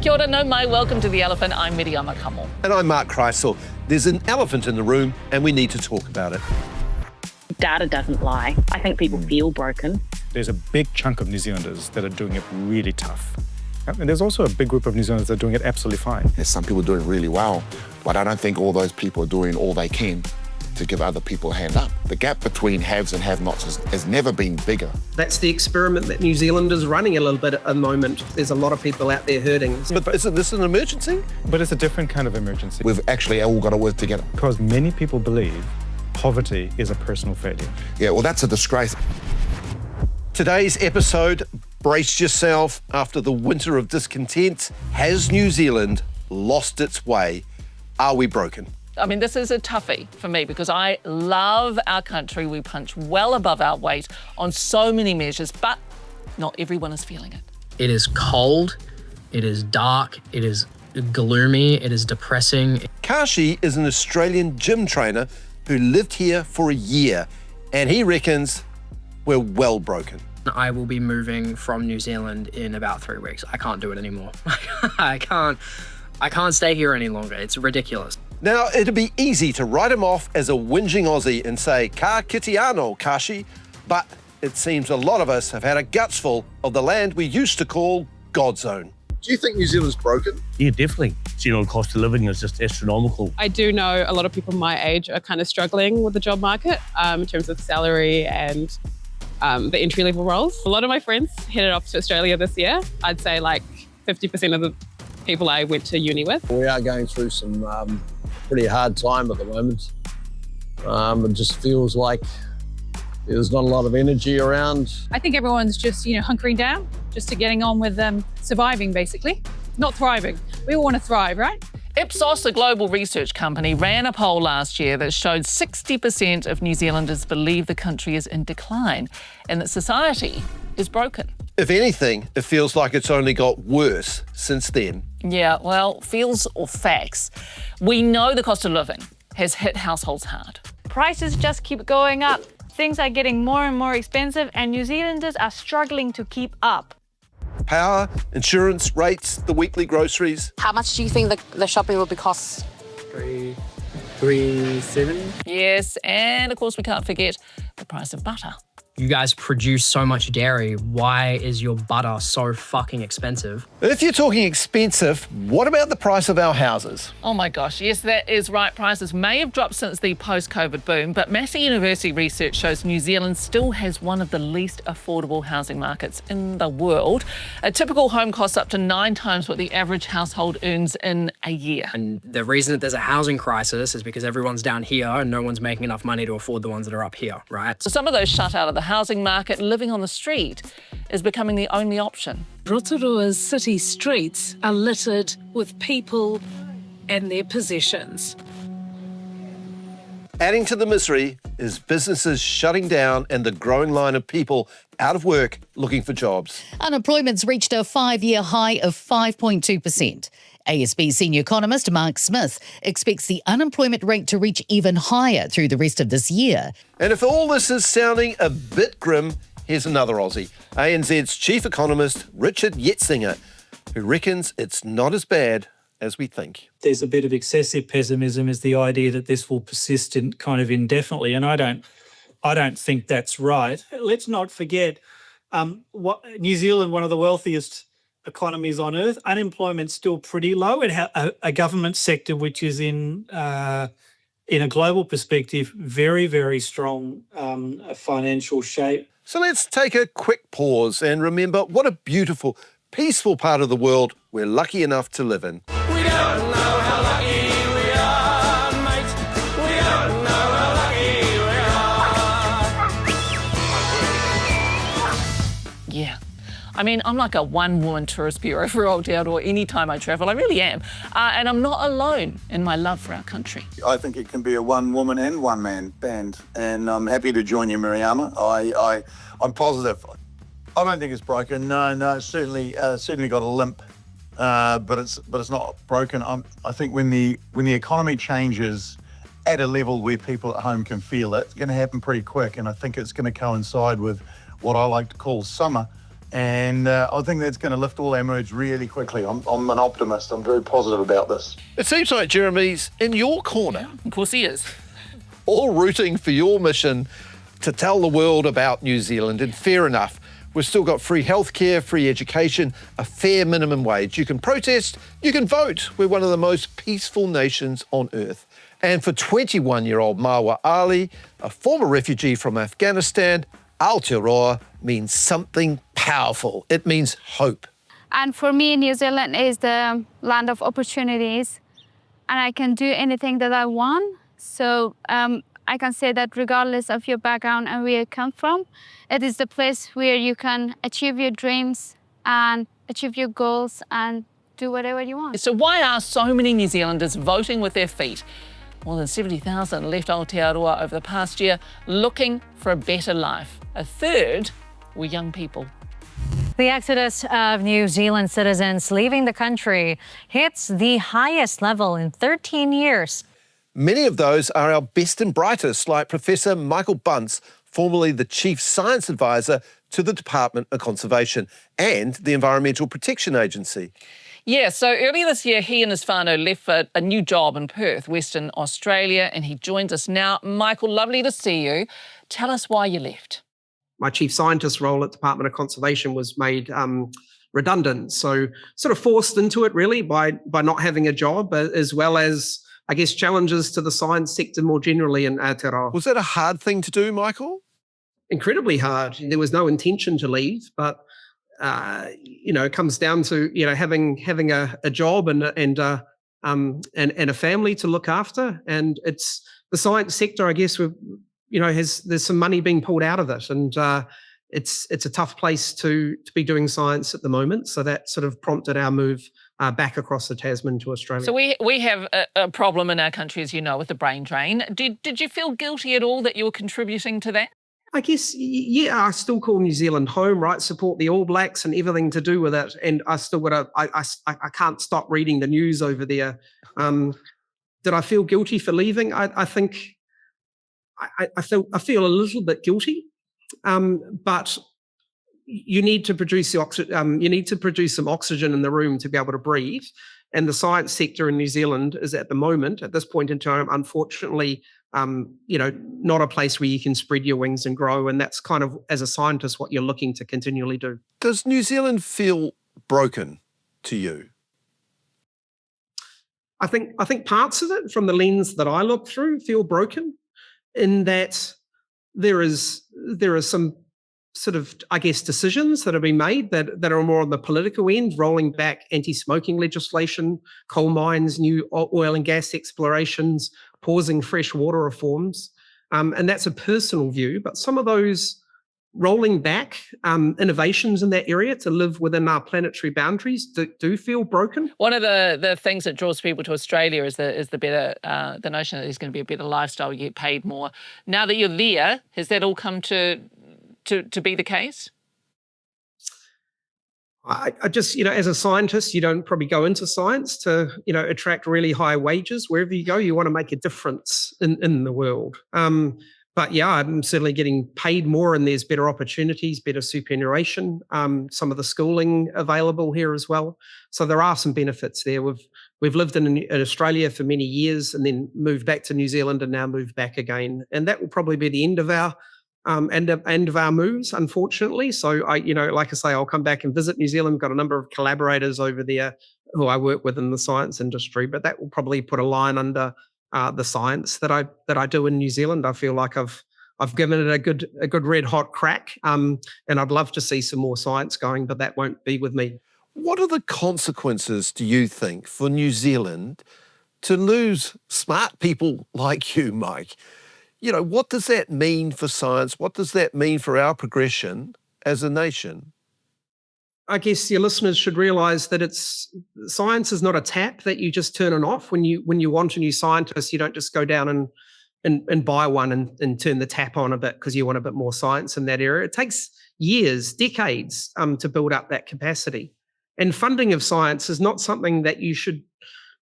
Kia ora, no mai, welcome to The Elephant. I'm Miriama Kamo. And I'm Mark Kreisel. There's an elephant in the room and we need to talk about it. Data doesn't lie. I think people feel broken. There's a big chunk of New Zealanders that are doing it really tough. And there's also a big group of New Zealanders that are doing it absolutely fine. There's some people doing really well, but I don't think all those people are doing all they can to give other people a hand up. The gap between haves and have-nots has never been bigger. That's the experiment that New Zealand is running a little bit at the moment. There's a lot of people out there hurting. But isn't this an emergency? But it's a different kind of emergency. We've actually all got to work together. Because many people believe poverty is a personal failure. Yeah, well, that's a disgrace. Today's episode, brace yourself after the winter of discontent. Has New Zealand lost its way? Are we broken? I mean, this is a toughie for me because I love our country. We punch well above our weight on so many measures, but not everyone is feeling it. It is cold, it is dark, it is gloomy, it is depressing. Kashi is an Australian gym trainer who lived here for a year, and he reckons we're well broken. I will be moving from New Zealand in about 3 weeks. I can't do it anymore. I can't stay here any longer. It's ridiculous. Now, it'd be easy to write him off as a whinging Aussie and say, ka kite anō, Kashi, but it seems a lot of us have had a gutsful of the land we used to call God's own. Do you think New Zealand's broken? Yeah, definitely. General cost of living is just astronomical. I do know a lot of people my age are kind of struggling with the job market in terms of salary and the entry-level roles. A lot of my friends headed off to Australia this year. I'd say like 50% of the people I went to uni with. We are going through some pretty hard time at the moment. It just feels like there's not a lot of energy around. I think everyone's just, hunkering down, just to getting on with surviving, basically. Not thriving. We all want to thrive, right? Ipsos, a global research company, ran a poll last year that showed 60% of New Zealanders believe the country is in decline and that society is broken. If anything, it feels like it's only got worse since then. Yeah, well, feels or facts. We know the cost of living has hit households hard. Prices just keep going up. Things are getting more and more expensive and New Zealanders are struggling to keep up. Power, insurance, rates, the weekly groceries. How much do you think the shopping will be cost? 3.7. Yes, and of course we can't forget the price of butter. You guys produce so much dairy. Why is your butter so fucking expensive? If you're talking expensive, what about the price of our houses? Oh my gosh, yes, that is right. Prices may have dropped since the post-COVID boom, but Massey University research shows New Zealand still has one of the least affordable housing markets in the world. A typical home costs up to 9 times what the average household earns in a year. And the reason that there's a housing crisis is because everyone's down here and no one's making enough money to afford the ones that are up here, right? So some of those shut out of the housing market, living on the street is becoming the only option. Rotorua's city streets are littered with people and their possessions. Adding to the misery is businesses shutting down and the growing line of people out of work looking for jobs. Unemployment's reached a 5-year high of 5.2%. ASB senior economist Mark Smith expects the unemployment rate to reach even higher through the rest of this year. And if all this is sounding a bit grim, here's another Aussie, ANZ's chief economist Richard Yetzinger, who reckons it's not as bad as we think. There's a bit of excessive pessimism is the idea that this will persist indefinitely, and I don't think that's right. Let's not forget, New Zealand, one of the wealthiest economies on earth, unemployment's still pretty low. It has a government sector which is in a global perspective very, very strong financial shape. So let's take a quick pause and remember what a beautiful, peaceful part of the world we're lucky enough to live in. We don't know how lucky we are, mate. We don't know how lucky we are. Yeah. I mean, I'm like a one-woman tourist bureau for Aotearoa any time I travel. I really am. And I'm not alone in my love for our country. I think it can be a one-woman and one-man band. And I'm happy to join you, Miriama. I'm positive. I don't think it's broken. No, it's certainly got a limp. But it's not broken. I think when the economy changes at a level where people at home can feel it, it's going to happen pretty quick. And I think it's going to coincide with what I like to call summer. And I think that's going to lift all our moods really quickly. I'm an optimist. I'm very positive about this. It seems like Jeremy's in your corner. Of course he is. All rooting for your mission to tell the world about New Zealand. And fair enough, we've still got free healthcare, free education, a fair minimum wage. You can protest, you can vote. We're one of the most peaceful nations on earth. And for 21-year-old Marwa Ali, a former refugee from Afghanistan, Aotearoa means something powerful. It means hope. And for me, New Zealand is the land of opportunities, and I can do anything that I want. So I can say that regardless of your background and where you come from, it is the place where you can achieve your dreams and achieve your goals and do whatever you want. So why are so many New Zealanders voting with their feet? More than 70,000 left Aotearoa over the past year looking for a better life. A third were young people. The exodus of New Zealand citizens leaving the country hits the highest level in 13 years. Many of those are our best and brightest, like Professor Michael Bunce, formerly the Chief Science Advisor to the Department of Conservation and the Environmental Protection Agency. Yeah, so earlier this year, he and his whānau left for a new job in Perth, Western Australia, and he joins us now. Michael, lovely to see you. Tell us why you left. My chief scientist role at Department of Conservation was made redundant, so sort of forced into it really by not having a job, as well as, I guess, challenges to the science sector more generally in Aotearoa. Was that a hard thing to do, Michael? Incredibly hard. There was no intention to leave, but it comes down to having a job and a family to look after, and it's the science sector. I guess there's some money being pulled out of it, and it's a tough place to be doing science at the moment. So that sort of prompted our move back across the Tasman to Australia. So we have a problem in our country, as you know, with the brain drain. Did you feel guilty at all that you were contributing to that? I guess, yeah, I still call New Zealand home, right? Support the All Blacks and everything to do with it. And I still got I can't stop reading the news over there. Did I feel guilty for leaving? I think I feel a little bit guilty, but you need to produce some oxygen in the room to be able to breathe. And the science sector in New Zealand is at this point in time, unfortunately, not a place where you can spread your wings and grow. And that's kind of, as a scientist, what you're looking to continually do. Does New Zealand feel broken to you? I think parts of it, from the lens that I look through, feel broken, in that there are some sort of, I guess, decisions that have been made that are more on the political end, rolling back anti-smoking legislation, coal mines, new oil and gas explorations, pausing fresh water reforms. And that's a personal view, but some of those rolling back innovations in that area to live within our planetary boundaries do feel broken. One of the things that draws people to Australia is the better the notion that there's going to be a better lifestyle, you get paid more. Now that you're there, has that all come to be the case? I just, as a scientist, you don't probably go into science to, attract really high wages. Wherever you go, you want to make a difference in the world. But yeah, I'm certainly getting paid more, and there's better opportunities, better superannuation, some of the schooling available here as well. So there are some benefits there. We've lived in Australia for many years and then moved back to New Zealand and now moved back again. And that will probably be the end of our end of our moves, unfortunately. So like I say, I'll come back and visit New Zealand. We've got a number of collaborators over there who I work with in the science industry, but that will probably put a line under the science that I do in New Zealand. I feel like I've given it a good red hot crack, and I'd love to see some more science going, but that won't be with me. What are the consequences, do you think, for New Zealand to lose smart people like you, Mike? What does that mean for science? What does that mean for our progression as a nation? I guess your listeners should realise that science is not a tap that you just turn on off. When you want a new scientist, you don't just go down and buy one and turn the tap on a bit because you want a bit more science in that area. It takes years, decades to build up that capacity. And funding of science is not something that you should,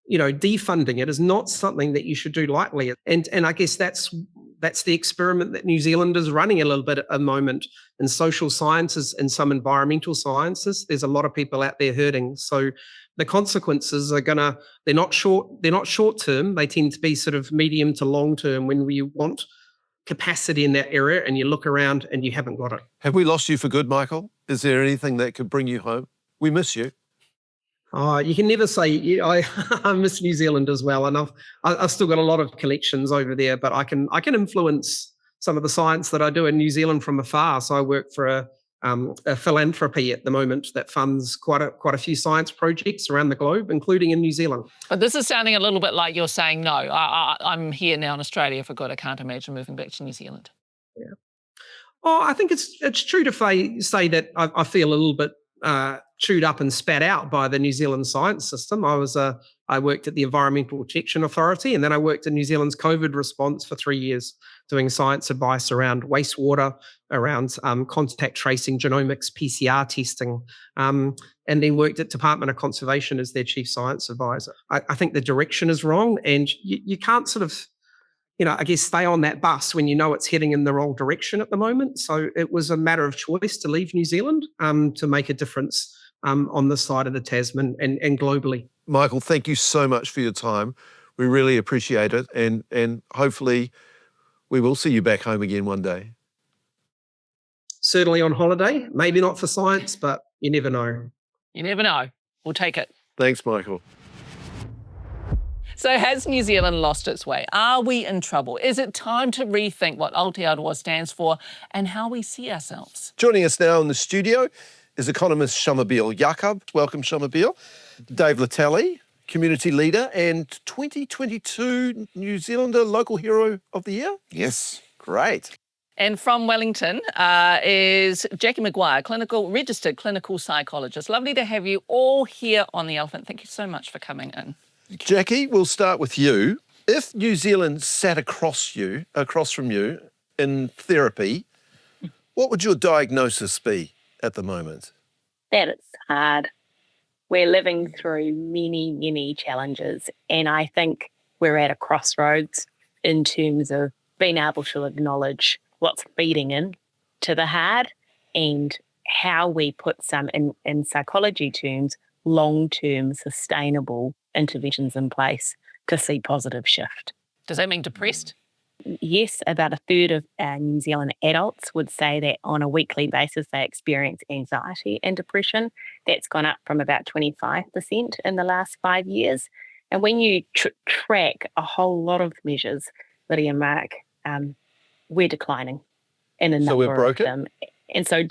defunding it is not something that you should do lightly. And I guess that's That's the experiment that New Zealand is running a little bit at the moment. In social sciences and some environmental sciences, there's a lot of people out there hurting. So the consequences are they're not short term. They tend to be sort of medium to long term when we want capacity in that area and you look around and you haven't got it. Have we lost you for good, Michael? Is there anything that could bring you home? We miss you. Oh, you can never say. I miss New Zealand as well, and I've still got a lot of collections over there. But I can influence some of the science that I do in New Zealand from afar. So I work for a philanthropy at the moment that funds quite a few science projects around the globe, including in New Zealand. But this is sounding a little bit like you're saying, no, I'm here now in Australia for good. I can't imagine moving back to New Zealand. Yeah. Oh, I think it's true to say that I feel a little bit chewed up and spat out by the New Zealand science system. I worked at the Environmental Protection Authority, and then I worked in New Zealand's COVID response for 3 years, doing science advice around wastewater, around contact tracing, genomics, PCR testing, and then worked at Department of Conservation as their chief science advisor. I think the direction is wrong, and you can't sort of, I guess, stay on that bus when you know it's heading in the wrong direction at the moment. So it was a matter of choice to leave New Zealand to make a difference on this side of the Tasman and globally. Michael, thank you so much for your time. We really appreciate it. And hopefully we will see you back home again one day. Certainly on holiday. Maybe not for science, but you never know. You never know. We'll take it. Thanks, Michael. So has New Zealand lost its way? Are we in trouble? Is it time to rethink what Aotearoa stands for and how we see ourselves? Joining us now in the studio is economist Shamabeel Yaqub. Welcome, Shamabeel. Dave Latali, community leader and 2022 New Zealander Local Hero of the Year. Yes. Great. And from Wellington is Jackie Maguire, registered clinical psychologist. Lovely to have you all here on The Elephant. Thank you so much for coming in. Jackie, we'll start with you. If New Zealand sat across from you in therapy, what would your diagnosis be at the moment? That it's hard. We're living through many, many challenges, and I think we're at a crossroads in terms of being able to acknowledge what's feeding in to the hard and how we put some, in psychology terms, long-term sustainable interventions in place to see positive shift. Does that mean depressed? Yes, about a third of New Zealand adults would say that on a weekly basis they experience anxiety and depression. That's gone up from about 25% in the last 5 years. And when you track a whole lot of measures, Lydia and Mark, we're declining in a number of them. And so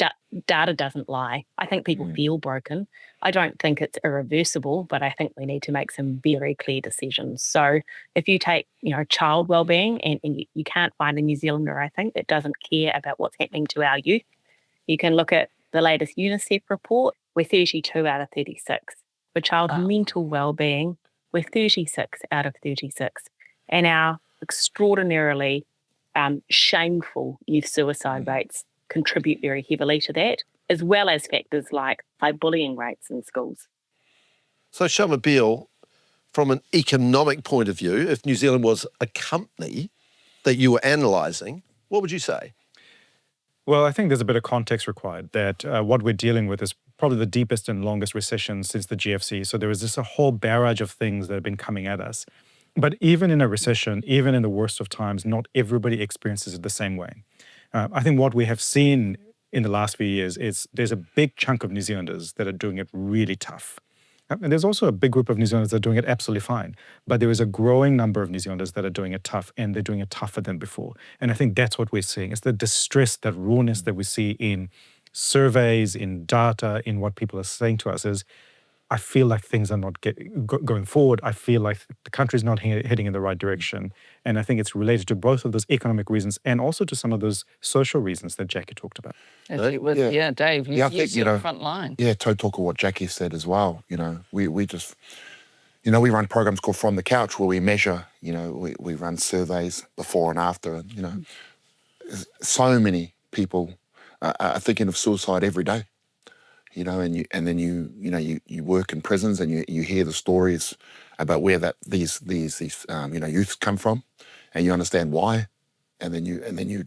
data doesn't lie. I think people feel broken. I don't think it's irreversible, but I think we need to make some very clear decisions. So if you take, child wellbeing, and you can't find a New Zealander, I think, that doesn't care about what's happening to our youth. You can look at the latest UNICEF report. We're 32 out of 36. For child mental wellbeing, we're 36 out of 36. And our extraordinarily shameful youth suicide rates contribute very heavily to that, as well as factors like high bullying rates in schools. So, Shamabeel, from an economic point of view, if New Zealand was a company that you were analysing, what would you say? Well, I think there's a bit of context required that what we're dealing with is probably the deepest and longest recession since the GFC. So there is just a whole barrage of things that have been coming at us. But even in a recession, even in the worst of times, not everybody experiences it the same way. I think what we have seen in the last few years is there's a big chunk of New Zealanders that are doing it really tough. And there's also a big group of New Zealanders that are doing it absolutely fine. But there is a growing number of New Zealanders that are doing it tough, and they're doing it tougher than before. And I think that's what we're seeing. It's the distress, that rawness that we see in surveys, in data, in what people are saying to us is, I feel like things are not going forward. I feel like the country's not heading in the right direction. And I think it's related to both of those economic reasons and also to some of those social reasons that Jackie talked about. Dave, you see the front line. Yeah, to talk of what Jackie said as well. We just, we run programs called From the Couch where we measure, we run surveys before and after. And, so many people are thinking of suicide every day. And then you work in prisons and you hear the stories about where these youths come from, and you understand why, and then you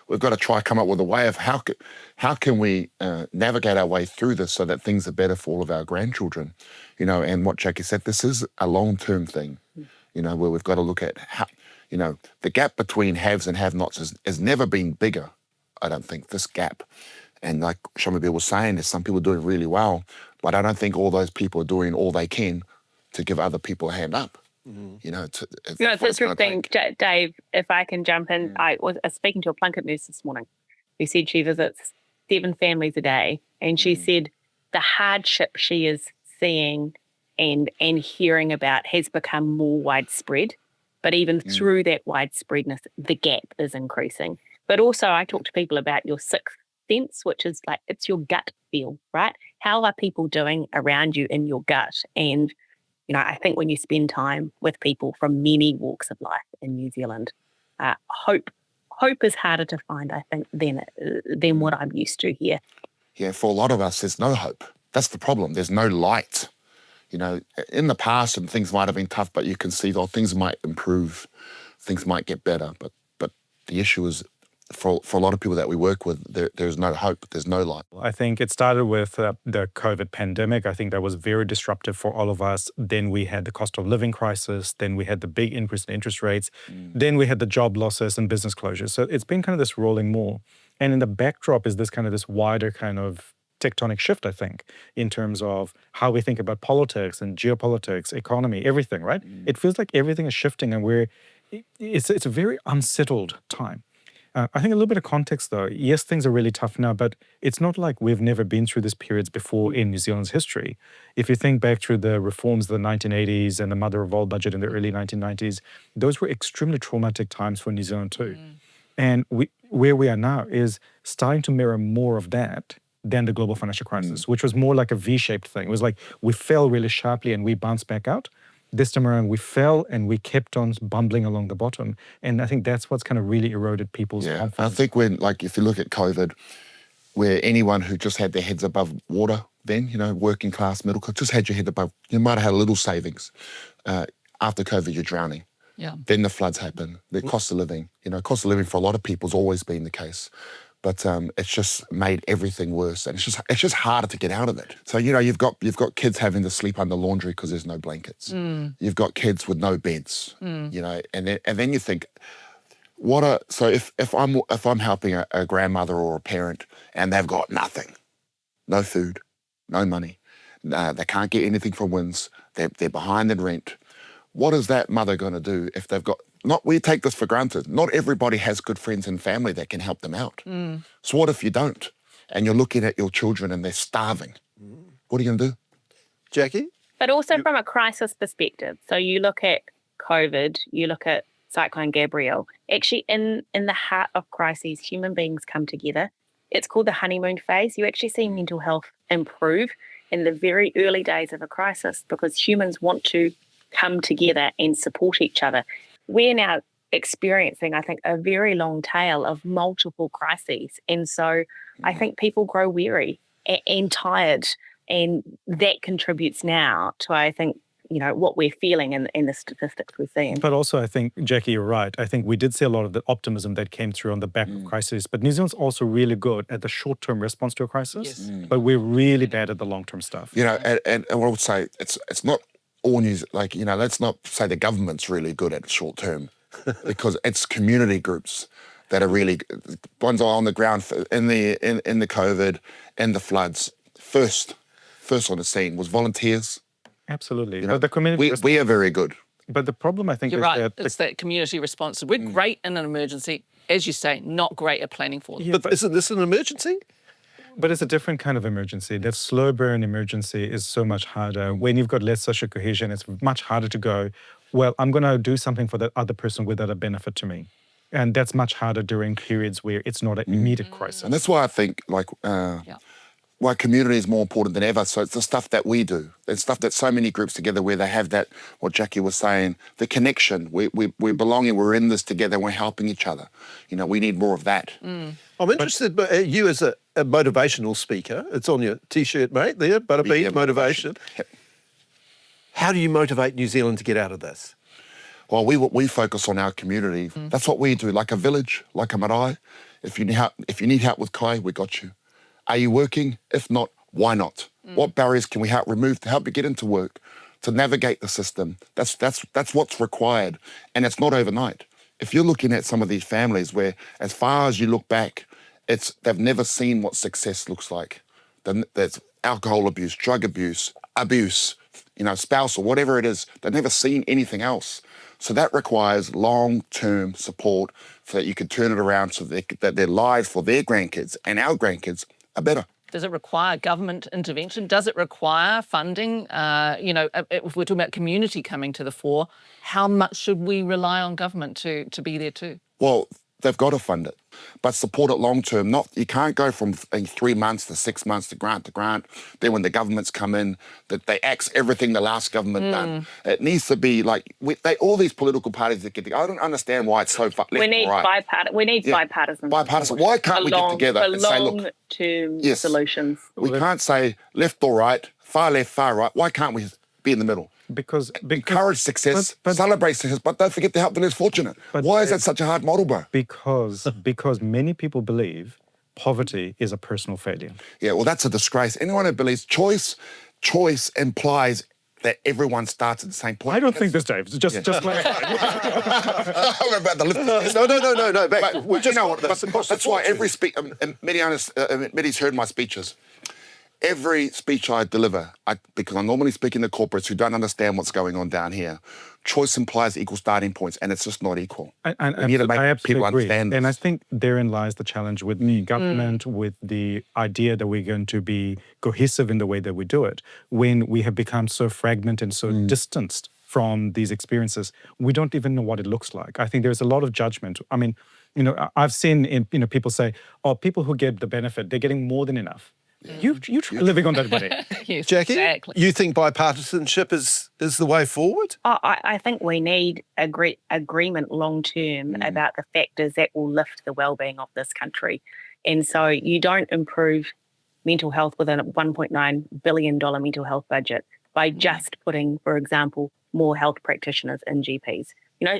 we've got to try come up with a way of how can we navigate our way through this so that things are better for all of our grandchildren, and what Jackie said, this is a long-term thing, where we've got to look at how, the gap between haves and have-nots has never been bigger, I don't think, this gap. And like Shamabir was saying, there's some people doing really well, but I don't think all those people are doing all they can to give other people a hand up. It's interesting, Dave, if I can jump in. I was speaking to a Plunket nurse this morning who said she visits 7 families a day, and she said the hardship she is seeing and hearing about has become more widespread. But even through that widespreadness, the gap is increasing. But also I talk to people about your sixth sense, which is like, it's your gut feel, right? How are people doing around you in your gut? And I think when you spend time with people from many walks of life in New Zealand, hope is harder to find, I think, than what I'm used to here. Yeah, for a lot of us, there's no hope. That's the problem. There's no light. In the past, and things might have been tough, but you can see that things might improve, things might get better. But the issue is, for a lot of people that we work with, there's no hope, there's no light. I think it started with the COVID pandemic. I think that was very disruptive for all of us. Then we had the cost of living crisis. Then we had the big increase in interest rates. Then we had the job losses and business closures. So it's been kind of this rolling more. And in the backdrop is this wider kind of tectonic shift, I think, in terms of how we think about politics and geopolitics, economy, everything, right? It feels like everything is shifting, and it's a very unsettled time. I think a little bit of context, though. Yes, things are really tough now, but it's not like we've never been through these periods before in New Zealand's history. If you think back through the reforms of the 1980s and the mother of all budget in the early 1990s, those were extremely traumatic times for New Zealand too. And where we are now is starting to mirror more of that than the global financial crisis, which was more like a V-shaped thing. It was like we fell really sharply and we bounced back out. This time around, we fell and we kept on bumbling along the bottom. And I think that's what's kind of really eroded people's confidence. I think if you look at COVID, where anyone who just had their heads above water then, working class, middle class, just had your head above, you might have had a little savings. After COVID, you're drowning. Yeah. Then the floods happen, the cost of living. Cost of living for a lot of people has always been the case. But it's just made everything worse, and it's just harder to get out of it. So you've got kids having to sleep under laundry because there's no blankets. You've got kids with no beds. And then you think, so if I'm helping a grandmother or a parent and they've got nothing, no food, no money, they can't get anything from WINZ, they're behind in rent. What is that mother going to do if they've got? We take this for granted. Not everybody has good friends and family that can help them out. So what if you don't? And you're looking at your children and they're starving. What are you going to do? Jackie? But also from a crisis perspective. So you look at COVID, you look at Cyclone Gabrielle. Actually, in the heart of crises, human beings come together. It's called the honeymoon phase. You actually see mental health improve in the very early days of a crisis because humans want to come together and support each other. We're now experiencing, I think, a very long tail of multiple crises. And so I think people grow weary and tired, and that contributes now to, I think, what we're feeling in the statistics we're seeing. But also, I think, Jackie, you're right. I think we did see a lot of the optimism that came through on the back of crisis. But New Zealand's also really good at the short-term response to a crisis. But we're really bad at the long-term stuff. And I would say it's not all news. Let's not say the government's really good at short-term because it's community groups that are really ones are on the ground in the COVID and the floods. First on the scene was volunteers. Absolutely. But the community we are very good. But the problem, I think, You're is right. that It's that community response. We're great in an emergency, as you say, not great at planning for them. Yeah, but isn't this an emergency? But it's a different kind of emergency. That slow burn emergency is so much harder. When you've got less social cohesion, it's much harder to go, well, I'm going to do something for that other person without a benefit to me. And that's much harder during periods where it's not an immediate crisis. And that's why I think why community is more important than ever. So it's the stuff that we do. It's stuff that so many groups together where they have that, what Jackie was saying, the connection. We're belonging, we're in this together, we're helping each other. We need more of that. I'm interested, but you as a motivational speaker, it's on your T-shirt, mate, there, Butterbean, motivation. How do you motivate New Zealand to get out of this? Well, we focus on our community. That's what we do, like a village, like a marae. If you need help with kai, we got you. Are you working? If not, why not? What barriers can we help remove to help you get into work, to navigate the system? That's what's required, and it's not overnight. If you're looking at some of these families where, as far as you look back, they've never seen what success looks like. There's alcohol abuse, drug abuse, spousal, whatever it is. They've never seen anything else. So that requires long-term support so that you can turn it around so that their lives for their grandkids and our grandkids are better. Does it require government intervention? Does it require funding? If we're talking about community coming to the fore, how much should we rely on government to be there too? Well, they've got to fund it, but support it long term. You can't go from 3 months to 6 months to grant. Then when the governments come in, that they axe everything the last government done. It needs to be like all these political parties that get together. I don't understand why it's so left We need or right. bipartisan. Bipartisan. Why can't we get together and say, look, long-term solutions? We can't say left or right, far left, far right. Why can't we be in the middle? Because encourage success, celebrate success, but don't forget to help the less fortunate. Why is that such a hard model, bro? Because many people believe poverty is a personal failure. Yeah, well, that's a disgrace. Anyone who believes choice implies that everyone starts at the same point. I don't think this, Dave. Just like I'm about to lift this. No. That's why every speech. Medi's heard my speeches. Every speech I deliver, because I'm normally speaking to corporates who don't understand what's going on down here, choice implies equal starting points, and it's just not equal. And we need to make I absolutely people agree. understand this. And I think therein lies the challenge with government, with the idea that we're going to be cohesive in the way that we do it. When we have become so fragmented and so distanced from these experiences, we don't even know what it looks like. I think there's a lot of judgment. I mean, I've seen people say, "Oh, people who get the benefit, they're getting more than enough." You try living on that money. Yes, Jackie, exactly. you think bipartisanship is the way forward? I think we need agreement long-term about the factors that will lift the well-being of this country. And so you don't improve mental health within a $1.9 billion mental health budget by just putting, for example, more health practitioners in GPs.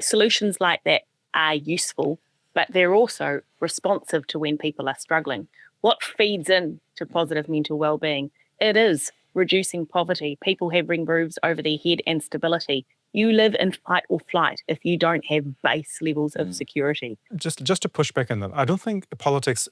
Solutions like that are useful, but they're also responsive to when people are struggling. What feeds in to positive mental well-being? It is reducing poverty. People having roofs over their head and stability. You live in fight or flight if you don't have base levels of security. Just to push back on that, I don't think politics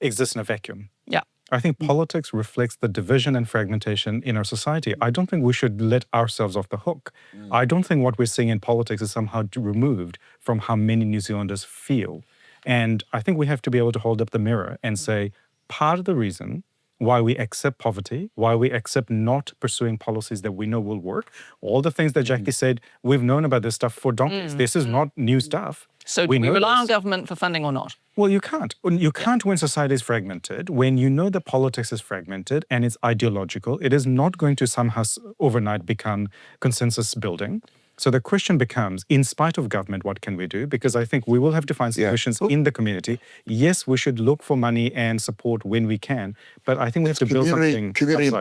exists in a vacuum. Yeah. I think politics reflects the division and fragmentation in our society. I don't think we should let ourselves off the hook. I don't think what we're seeing in politics is somehow removed from how many New Zealanders feel. And I think we have to be able to hold up the mirror and say, part of the reason why we accept poverty, why we accept not pursuing policies that we know will work, all the things that Jackie said, we've known about this stuff for donkeys. This is not new stuff. So do we rely on government for funding or not? Well, you can't. You can't when society is fragmented, when you know that politics is fragmented and it's ideological. It is not going to somehow overnight become consensus building. So the question becomes, in spite of government, what can we do? Because I think we will have to find solutions in the community. Yes, we should look for money and support when we can, but I think we have to build something. Community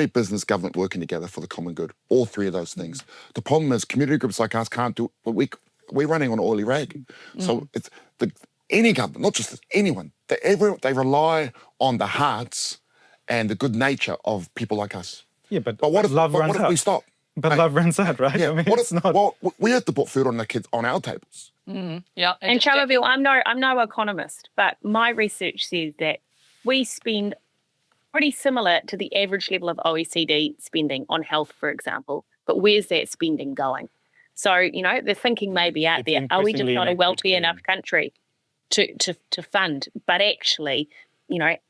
business, government working together for the common good. All three of those things. The problem is community groups like us can't do it. We're running on oily rag. So it's any government, not just anyone, they rely on the hearts and the good nature of people like us. Yeah, but what if love runs what if out? we stop? But love runs out, right? Yeah. I mean, it's not. Well, we have to put food on the kids on our tables. Yeah. And Charleville, I'm no economist, but my research says that we spend pretty similar to the average level of OECD spending on health, for example. But where's that spending going? So, the thinking may be out there. Are we just not a wealthy enough country to fund? But actually,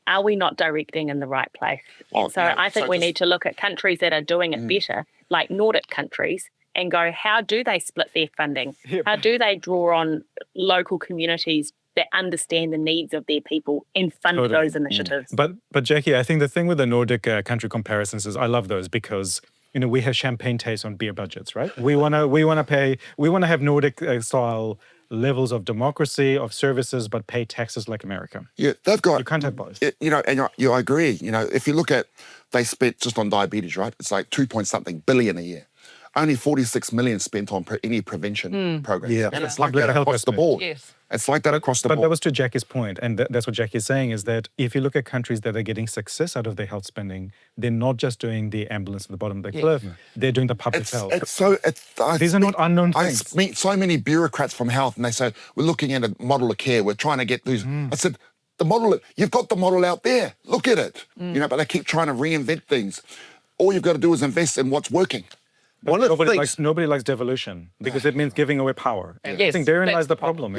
are we not directing in the right place? I think we need to look at countries that are doing it better, like Nordic countries, and go, how do they split their funding? How do they draw on local communities that understand the needs of their people and fund those initiatives? But Jackie, I think the thing with the Nordic country comparisons is I love those because we have champagne taste on beer budgets, right? We want to have Nordic style levels of democracy, of services, but pay taxes like America. Yeah, they've got. You can't have both. I agree. If you look at, they spent just on diabetes, right? It's like 2 point something billion a year. only 46 million spent on any prevention programs. Yeah. And it's like Public that health across the aspect. board. Yes. It's like that across the But board. that was to Jackie's point, and that's what Jackie's saying, is that if you look at countries that are getting success out of their health spending, they're not just doing the ambulance at the bottom of the cliff, they're doing the public health. These are not unknown things. I meet so many bureaucrats from health, and they say, we're looking at a model of care, we're trying to get these. I said, the model, you've got the model out there, look at it. You know, but they keep trying to reinvent things. All you've got to do is invest in what's working. But nobody likes devolution because it means giving away power. And I think therein lies the problem.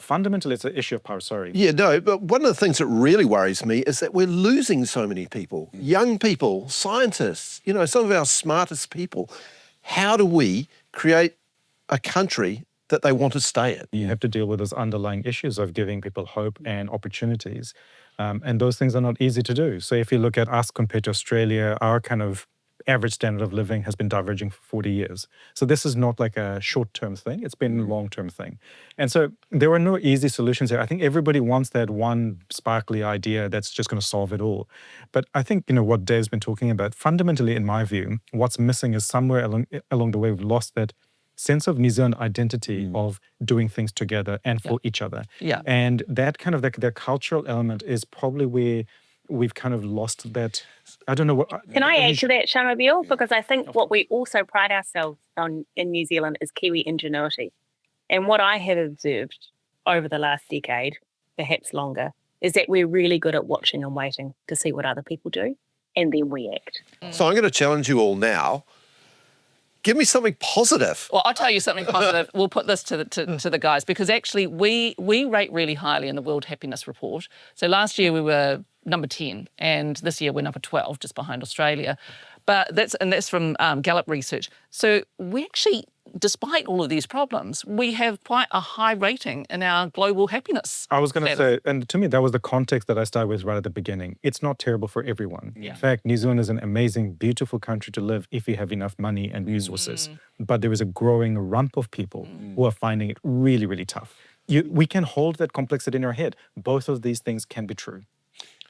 Fundamentally, it's an issue of power, sorry. Yeah, no, but one of the things that really worries me is that we're losing so many people, young people, scientists, you know, some of our smartest people. How do we create a country that they want to stay in? You have to deal with those underlying issues of giving people hope and opportunities. And those things are not easy to do. So if you look at us compared to Australia, our kind of average standard of living has been diverging for 40 years. So this is not like a short-term thing, it's been a long-term thing. And so there are no easy solutions here. I think everybody wants that one sparkly idea that's just going to solve it all. But I think, you know, what Dave's been talking about, fundamentally, in my view, what's missing is somewhere along the way we've lost that sense of New Zealand identity of doing things together and for each other. Yeah. And that kind of the cultural element is probably where we've kind of lost that. I don't know what. Can I add to that, Shamabeel? Because I think what we also pride ourselves on in New Zealand is Kiwi ingenuity. And what I have observed over the last decade, perhaps longer, is that we're really good at watching and waiting to see what other people do, and then we act. So I'm going to challenge you all now. Give me something positive. Well, I'll tell you something positive. We'll put this to the guys, because actually we rate really highly in the World Happiness Report. So last year we were number 10, and this year we're number 12, just behind Australia. But that's from Gallup research. So we actually, despite all of these problems, we have quite a high rating in our global happiness. I was going to say, and to me, that was the context that I started with right at the beginning. It's not terrible for everyone. In fact, New Zealand is an amazing, beautiful country to live if you have enough money and resources. But there is a growing rump of people who are finding it really, really tough. We can hold that complexity in our head. Both of these things can be true.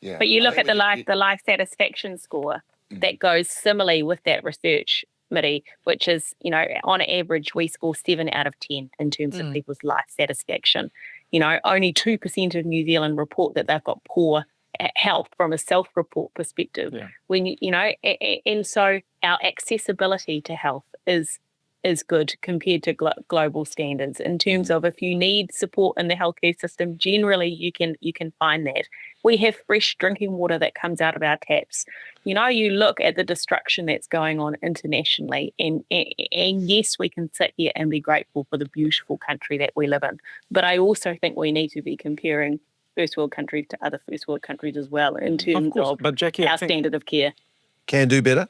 Yeah. But you look at the life satisfaction score that goes similarly with that research, Mitty, which is, you know, on average, we score 7 out of 10 in terms of people's life satisfaction. You know, only 2% of New Zealand report that they've got poor health from a self-report perspective. Yeah. When you know, and so our accessibility to health is good compared to global standards in terms of if you need support in the healthcare system, generally you can find that. We have fresh drinking water that comes out of our taps. You know, you look at the destruction that's going on internationally, and yes, we can sit here and be grateful for the beautiful country that we live in. But I also think we need to be comparing first world countries to other first world countries as well in terms of but Jackie, our standard of care. Can do better.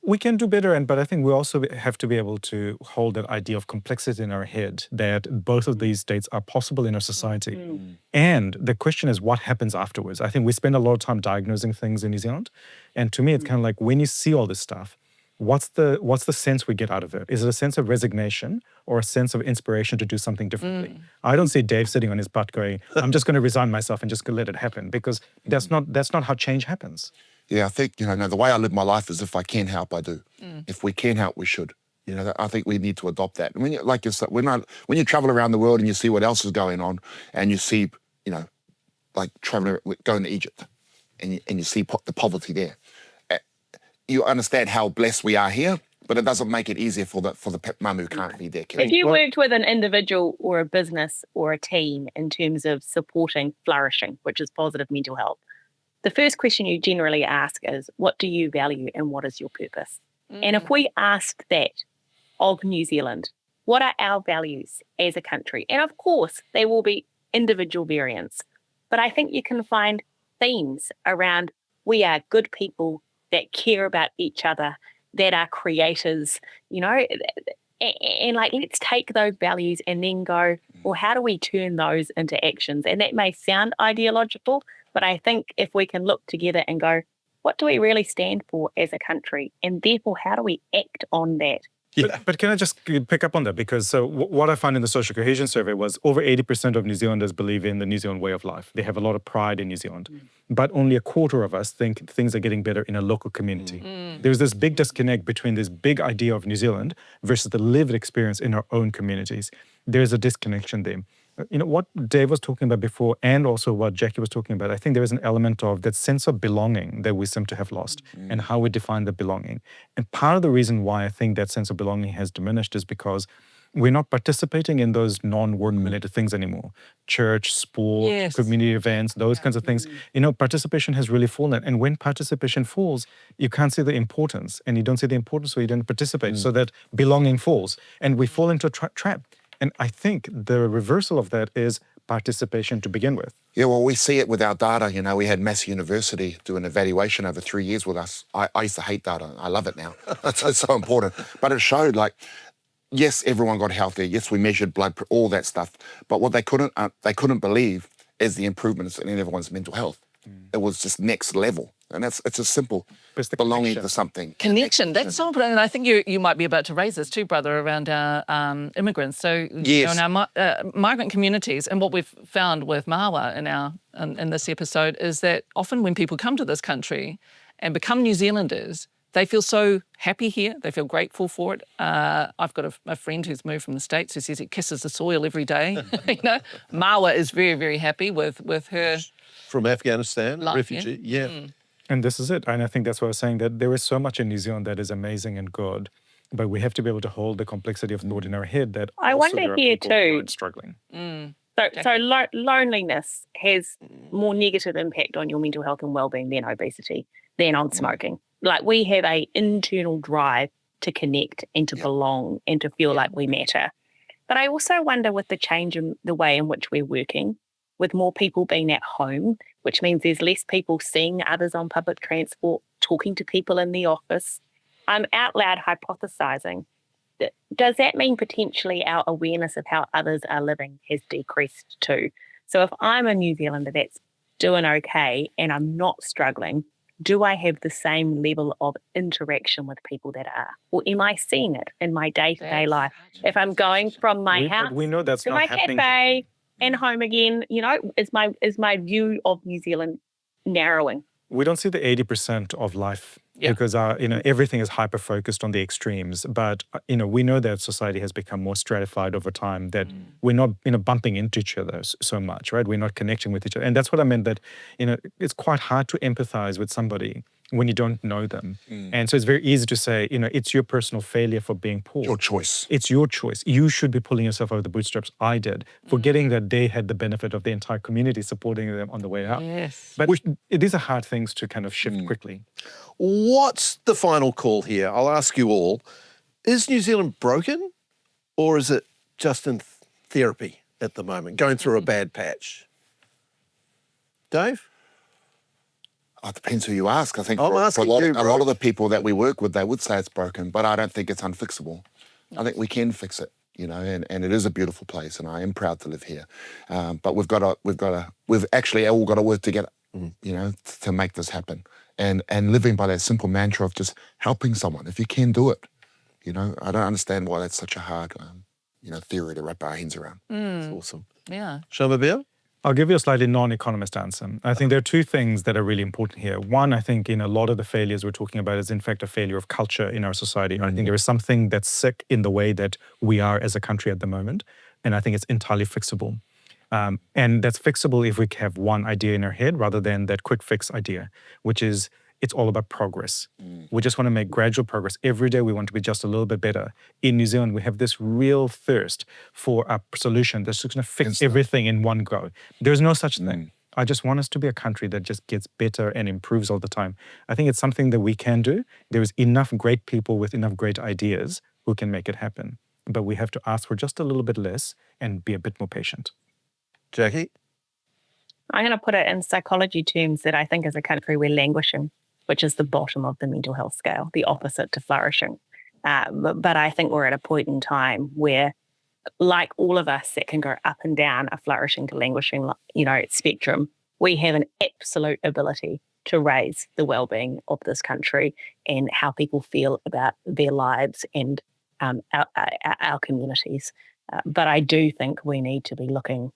We can do better, but I think we also have to be able to hold that idea of complexity in our head, that both of these states are possible in our society. And the question is, what happens afterwards? I think we spend a lot of time diagnosing things in New Zealand. And to me, it's kind of like when you see all this stuff, what's the sense we get out of it? Is it a sense of resignation or a sense of inspiration to do something differently? I don't see Dave sitting on his butt going, I'm just going to resign myself and just let it happen, because that's not how change happens. Yeah, I think, you know, the way I live my life is if I can help, I do. If we can help, we should. You know, I think we need to adopt that. And when you travel around the world and you see what else is going on, and you see, you know, like going to Egypt, and you see the poverty there, you understand how blessed we are here, but it doesn't make it easier for the mum who can't be there. If you worked with an individual or a business or a team in terms of supporting flourishing, which is positive mental health, the first question you generally ask is, what do you value and what is your purpose? And if we ask that of New Zealand, what are our values as a country? And of course, there will be individual variants, but I think you can find themes around we are good people that care about each other, that are creators, you know, and like, let's take those values and then go, well, how do we turn those into actions? And that may sound ideological, but I think if we can look together and go, what do we really stand for as a country? And therefore, how do we act on that Yeah. But can I just pick up on that? Because what I found in the social cohesion survey was over 80% of New Zealanders believe in the New Zealand way of life. They have a lot of pride in New Zealand. But only a quarter of us think things are getting better in a local community. There's this big disconnect between this big idea of New Zealand versus the lived experience in our own communities. There's a disconnection there. What Dave was talking about before, and also what Jackie was talking about, I think there is an element of that sense of belonging that we seem to have lost, and how we define the belonging. And part of the reason why I think that sense of belonging has diminished is because we're not participating in those non-work-related things anymore. Church, sport, community events, those kinds of things. Participation has really fallen. And when participation falls, you can't see the importance. And you don't see the importance, so you don't participate. So that belonging falls. And we fall into a trap. And I think the reversal of that is participation to begin with. Yeah, well, we see it with our data. We had Massey University do an evaluation over 3 years with us. I used to hate data. I love it now. It's so important. But it showed, yes, everyone got healthier. Yes, we measured blood, all that stuff. But what they couldn't believe is the improvements in everyone's mental health. It was just next level. And it's a simple belonging to something. Connection. That's so important. And I think you might be about to raise this too, brother, around our immigrants. So Yes. in our migrant communities, and what we've found with Mawa in this episode is that often when people come to this country and become New Zealanders, they feel so happy here. They feel grateful for it. I've got a friend who's moved from the States who says he kisses the soil every day. Mawa is very, very happy with her. From Afghanistan, life, refugee, yeah. And this is it. And I think that's what I was saying, that there is so much in New Zealand that is amazing and good, but we have to be able to hold the complexity of thought in our head that I also wonder there are here people who too. are struggling. So loneliness has more negative impact on your mental health and well-being than obesity, than on smoking. We have a internal drive to connect and to belong and to feel like we matter. But I also wonder, with the change in the way in which we're working, with more people being at home, which means there's less people seeing others on public transport, talking to people in the office, I'm out loud hypothesizing. Does that mean potentially our awareness of how others are living has decreased too? So if I'm a New Zealander that's doing okay and I'm not struggling, do I have the same level of interaction with people that are? Or am I seeing it in my day-to-day life? If I'm going from my house we know that's to not my happening. cafe and home again, is my view of New Zealand narrowing? We don't see the 80% of life because everything is hyper-focused on the extremes. But, we know that society has become more stratified over time, that we're not, bumping into each other so much, right? We're not connecting with each other. And that's what I meant, that, it's quite hard to empathize with somebody when you don't know them. And so it's very easy to say, it's your personal failure for being poor. Your choice. It's your choice. You should be pulling yourself out of the bootstraps. I did, forgetting that they had the benefit of the entire community supporting them on the way out. Yes. But these are hard things to kind of shift quickly. What's the final call here? I'll ask you all. Is New Zealand broken, or is it just in therapy at the moment, going through a bad patch? Dave? It depends who you ask. I think I'm for asking a you, lot of the people that we work with, they would say it's broken, but I don't think it's unfixable. I think we can fix it, and it is a beautiful place, and I am proud to live here. But we've actually all got to work together, to make this happen. And living by that simple mantra of just helping someone, if you can do it. I don't understand why that's such a hard, theory to wrap our hands around. It's awesome. Yeah. Shamabir? I'll give you a slightly non-economist answer. I think there are two things that are really important here. One, I think in a lot of the failures we're talking about is in fact a failure of culture in our society. I think there is something that's sick in the way that we are as a country at the moment. And I think it's entirely fixable. And that's fixable if we have one idea in our head rather than that quick fix idea, which is it's all about progress. We just want to make gradual progress. Every day we want to be just a little bit better. In New Zealand, we have this real thirst for a solution that's just going to fix everything in one go. There's no such thing. I just want us to be a country that just gets better and improves all the time. I think it's something that we can do. There is enough great people with enough great ideas who can make it happen. But we have to ask for just a little bit less and be a bit more patient. Jackie? I'm going to put it in psychology terms that I think as a country we're languishing, which is the bottom of the mental health scale, the opposite to flourishing. But I think we're at a point in time where, like all of us that can go up and down a flourishing to languishing, spectrum, we have an absolute ability to raise the well-being of this country and how people feel about their lives and our communities. But I do think we need to be looking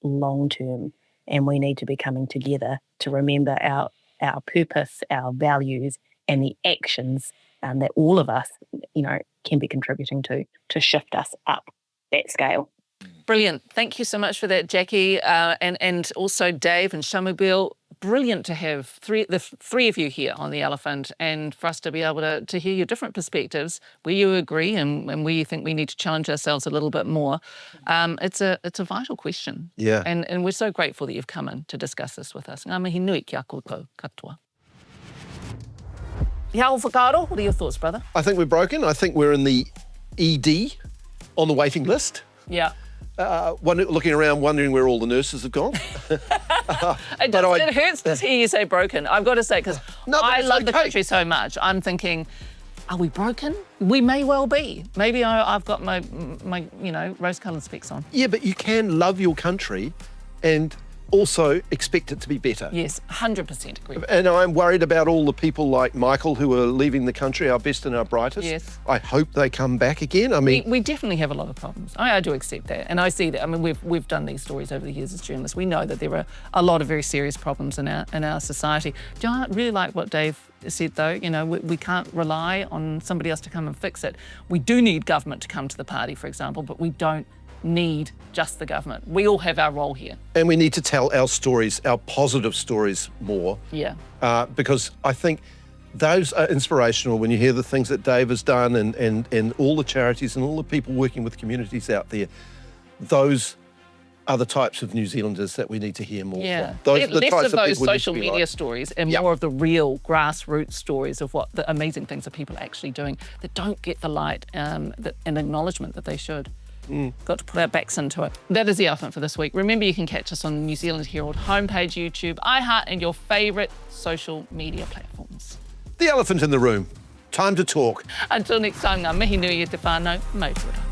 long term, and we need to be coming together to remember our purpose, our values, and the actions that all of us, can be contributing to shift us up that scale. Brilliant. Thank you so much for that, Jackie, and also Dave and Shamubeel. Brilliant to have the three of you here on The Elephant, and for us to be able to hear your different perspectives, where you agree and where you think we need to challenge ourselves a little bit more. It's a vital question. Yeah. And we're so grateful that you've come in to discuss this with us. Ngā mihi nui kia koutou katoa. Yao Whakaaro, what are your thoughts, brother? I think we're broken. I think we're in the ED on the waiting list. Yeah. Looking around, wondering where all the nurses have gone. It hurts to hear you say broken, I've got to say, because I love the country so much. I'm thinking, are we broken? We may well be. Maybe I've got my rose-coloured specs on. Yeah, but you can love your country and also expect it to be better. Yes, 100% agree. And I'm worried about all the people like Michael who are leaving the country, our best and our brightest. Yes. I hope they come back again. I mean, we definitely have a lot of problems. I do accept that, and I see that. I mean, we've done these stories over the years as journalists. We know that there are a lot of very serious problems in our society. Do you know, I really like what Dave said, though. We can't rely on somebody else to come and fix it. We do need government to come to the party, for example, but we don't need just the government. We all have our role here. And we need to tell our stories, our positive stories more. Yeah. Because I think those are inspirational when you hear the things that Dave has done and all the charities and all the people working with communities out there. Those are the types of New Zealanders that we need to hear more from. Less of those social media stories and more of the real grassroots stories of what the amazing things that people are actually doing that don't get the light and acknowledgement that they should. Got to put our backs into it. That is The Elephant for this week. Remember, you can catch us on the New Zealand Herald homepage, YouTube, iHeart, and your favourite social media platforms. The Elephant in the Room. Time to talk. Until next time, ngā mihi nui e te whānau, mautoro.